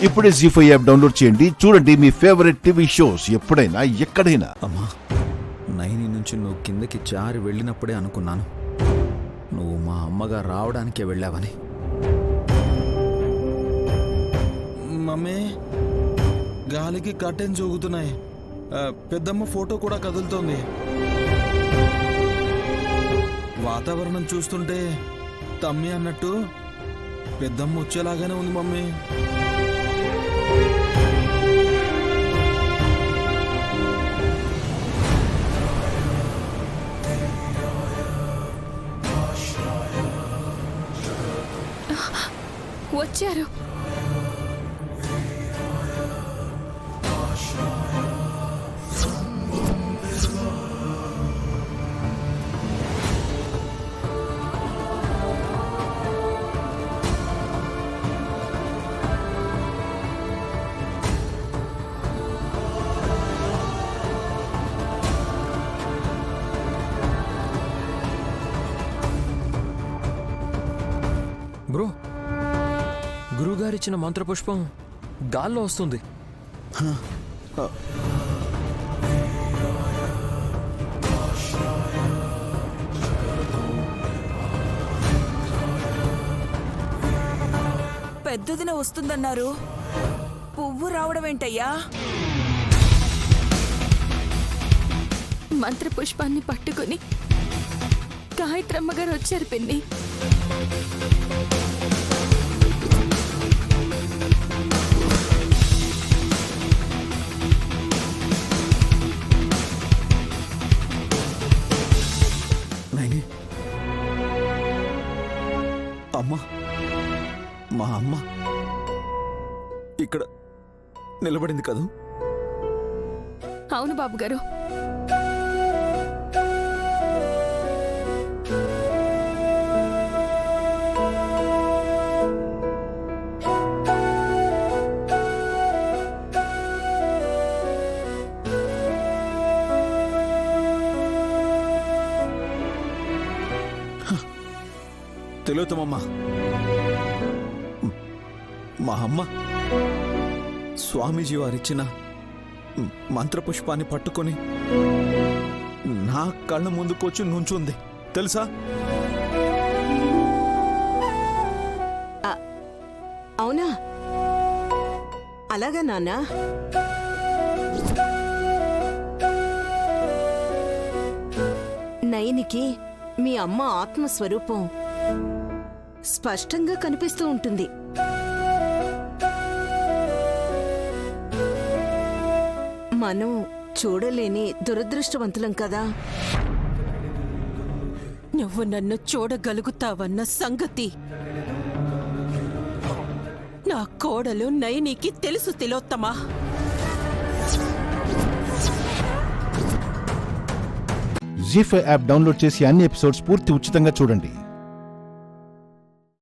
ఇప్పుడే జీ5 app download చేయండి. చూడండి మీ ఫేవరెట్ టీవీ షోస్ ఎప్పుడైనా ఎక్కడైనా. అమ్మా, నైని నుంచి నువ్వు కిందకి జారి వెళ్ళినప్పుడే అనుకున్నాను నువ్వు మా అమ్మగా రావడానికే వెళ్ళావని. మమ్మీ, గాలికి కర్టెన్ జోగుతున్నాయి. పెద్దమ్మ ఫోటో కూడా కదులుతోంది. వాతావరణం చూస్తుంటే తమ్మి అన్నట్టు పెద్దమ్మ వచ్చేలాగానే ఉంది మమ్మీ. వచ్చారు. బ్రో, గురువుగారిచ్చిన మంత్రపుష్పం గాల్లో వస్తుంది. పెద్దదిన వస్తుందన్నారు, పువ్వు రావడం ఏంటయ్యా? మంత్రపుష్పాన్ని పట్టుకుని గాయత్రమ్మ గారు వచ్చారు పిన్ని. నైని, అమ్మ, మా అమ్మ ఇక్కడ నిలబడింది కదూ? అవును బాబు గారు. తెలియతమ్మా, మా అమ్మ స్వామీజీ వారిచ్చిన మంత్రపుష్పాన్ని పట్టుకొని నా కళ్ళ ముందుకొచ్చి నుంచుంది తెలుసా? అవునా? అలాగా నాన్నా? నయనికి మీ అమ్మ ఆత్మస్వరూపం స్పష్టంగా కనిపిస్తూ ఉంటుంది. మనం చూడలేని దురదృష్టవంతులం కదా. నువ్వు నన్ను చూడగలుగుతావన్న సంగతి నా కోడలు నయనికి తెలుసు తిలోత్తమా. జీ5 యాప్ డౌన్లోడ్ చేసి అన్ని ఎపిసోడ్స్ పూర్తి ఉచితంగా చూడండి.